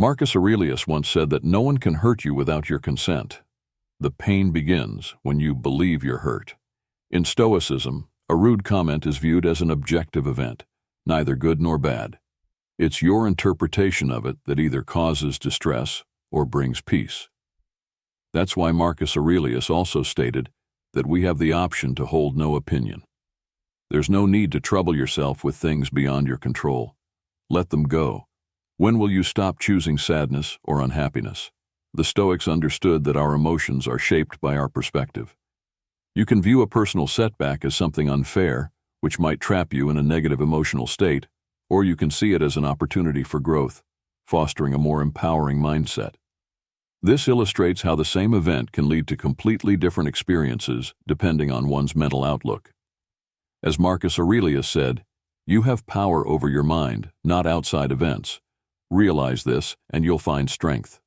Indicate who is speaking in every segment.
Speaker 1: Marcus Aurelius once said that no one can hurt you without your consent. The pain begins when you believe you're hurt. In Stoicism, a rude comment is viewed as an objective event, neither good nor bad. It's your interpretation of it that either causes distress or brings peace. That's why Marcus Aurelius also stated that we have the option to hold no opinion. There's no need to trouble yourself with things beyond your control. Let them go. When will you stop choosing sadness or unhappiness? The Stoics understood that our emotions are shaped by our perspective. You can view a personal setback as something unfair, which might trap you in a negative emotional state, or you can see it as an opportunity for growth, fostering a more empowering mindset. This illustrates how the same event can lead to completely different experiences depending on one's mental outlook. As Marcus Aurelius said, "You have power over your mind, not outside events. Realize this, and you'll find strength."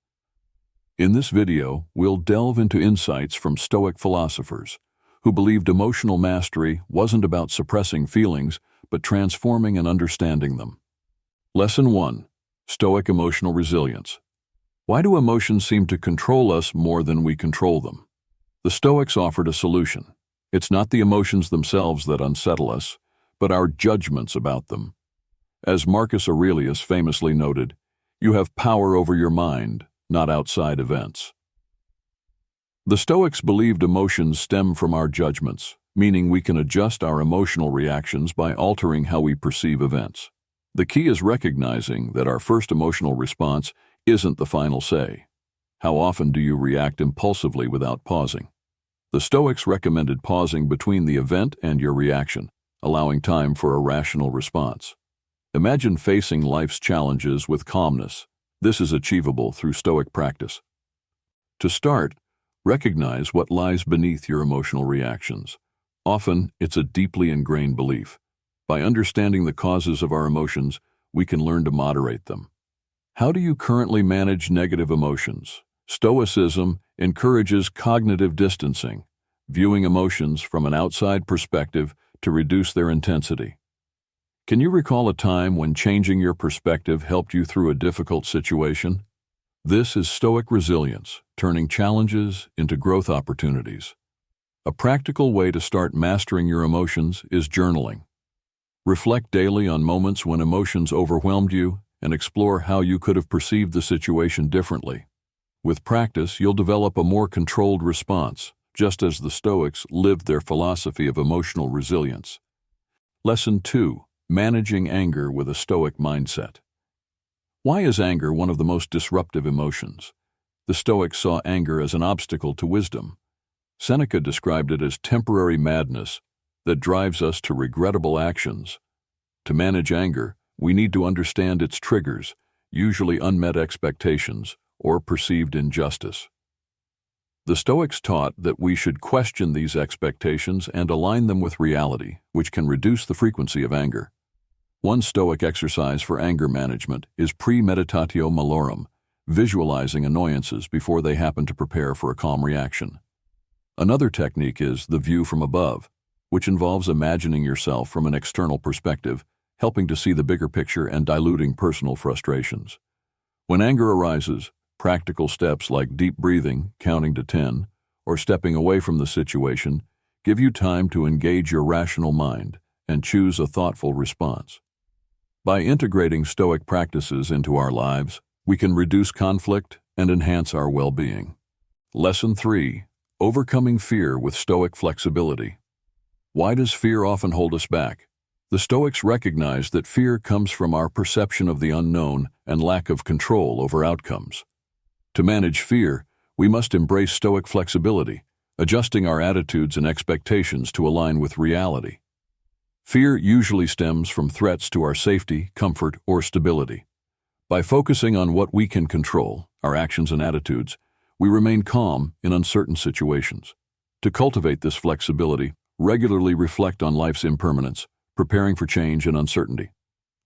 Speaker 1: In this video, we'll delve into insights from Stoic philosophers who believed emotional mastery wasn't about suppressing feelings, but transforming and understanding them. Lesson 1. Stoic Emotional Resilience. Why do emotions seem to control us more than we control them? The Stoics offered a solution. It's not the emotions themselves that unsettle us, but our judgments about them. As Marcus Aurelius famously noted, "You have power over your mind, not outside events." The Stoics believed emotions stem from our judgments, meaning we can adjust our emotional reactions by altering how we perceive events. The key is recognizing that our first emotional response isn't the final say. How often do you react impulsively without pausing? The Stoics recommended pausing between the event and your reaction, allowing time for a rational response. Imagine facing life's challenges with calmness. This is achievable through Stoic practice. To start, recognize what lies beneath your emotional reactions. Often, it's a deeply ingrained belief. By understanding the causes of our emotions, we can learn to moderate them. How do you currently manage negative emotions? Stoicism encourages cognitive distancing, viewing emotions from an outside perspective to reduce their intensity. Can you recall a time when changing your perspective helped you through a difficult situation? This is Stoic resilience, turning challenges into growth opportunities. A practical way to start mastering your emotions is journaling. Reflect daily on moments when emotions overwhelmed you and explore how you could have perceived the situation differently. With practice, you'll develop a more controlled response, just as the Stoics lived their philosophy of emotional resilience. Lesson 2. Managing anger with a Stoic mindset. Why is anger one of the most disruptive emotions? The Stoics saw anger as an obstacle to wisdom. Seneca described it as temporary madness that drives us to regrettable actions. To manage anger, we need to understand its triggers, usually unmet expectations or perceived injustice. The Stoics taught that we should question these expectations and align them with reality, which can reduce the frequency of anger. One Stoic exercise for anger management is premeditatio malorum, visualizing annoyances before they happen to prepare for a calm reaction. Another technique is the view from above, which involves imagining yourself from an external perspective, helping to see the bigger picture and diluting personal frustrations. When anger arises, practical steps like deep breathing, counting to 10, or stepping away from the situation give you time to engage your rational mind and choose a thoughtful response. By integrating Stoic practices into our lives, we can reduce conflict and enhance our well-being. Lesson 3. Overcoming fear with Stoic flexibility. Why does fear often hold us back? The Stoics recognize that fear comes from our perception of the unknown and lack of control over outcomes. To manage fear, we must embrace Stoic flexibility, adjusting our attitudes and expectations to align with reality. Fear usually stems from threats to our safety, comfort, or stability. By focusing on what we can control, our actions and attitudes, we remain calm in uncertain situations. To cultivate this flexibility, regularly reflect on life's impermanence, preparing for change and uncertainty.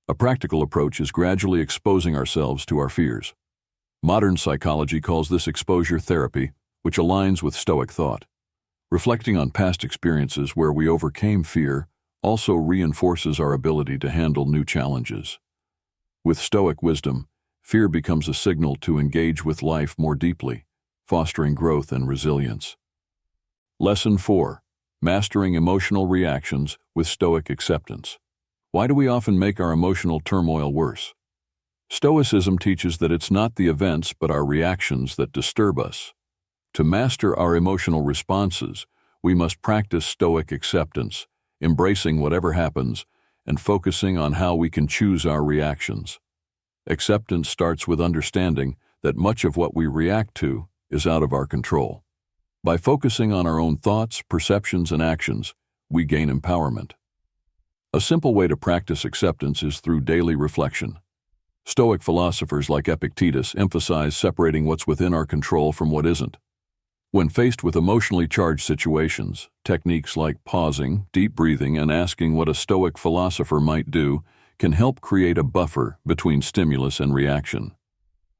Speaker 1: A practical approach is gradually exposing ourselves to our fears. Modern psychology calls this exposure therapy, which aligns with Stoic thought. Reflecting on past experiences where we overcame fear also reinforces our ability to handle new challenges. With Stoic wisdom, fear becomes a signal to engage with life more deeply, fostering growth and resilience. Lesson 4. Mastering emotional reactions with Stoic Acceptance. Why do we often make our emotional turmoil worse? Stoicism teaches that it's not the events but our reactions that disturb us. To master our emotional responses, we must practice Stoic acceptance, embracing whatever happens and focusing on how we can choose our reactions. Acceptance starts with understanding that much of what we react to is out of our control. By focusing on our own thoughts, perceptions, and actions, we gain empowerment. A simple way to practice acceptance is through daily reflection. Stoic philosophers like Epictetus emphasize separating what's within our control from what isn't. When faced with emotionally charged situations, techniques like pausing, deep breathing, and asking what a Stoic philosopher might do can help create a buffer between stimulus and reaction.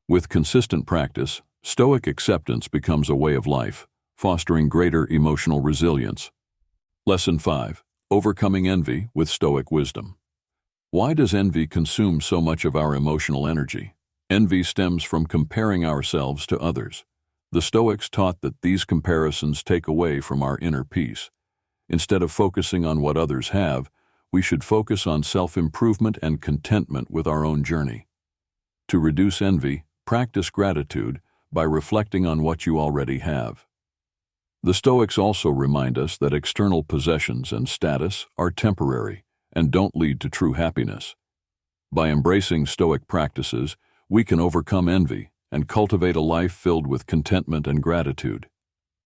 Speaker 1: With consistent practice, Stoic acceptance becomes a way of life, fostering greater emotional resilience. Lesson 5. Overcoming envy with Stoic wisdom. Why does envy consume so much of our emotional energy? Envy stems from comparing ourselves to others. The Stoics taught that these comparisons take away from our inner peace. Instead of focusing on what others have, we should focus on self-improvement and contentment with our own journey. To reduce envy, practice gratitude by reflecting on what you already have. The Stoics also remind us that external possessions and status are temporary and don't lead to true happiness. By embracing Stoic practices, we can overcome envy and cultivate a life filled with contentment and gratitude.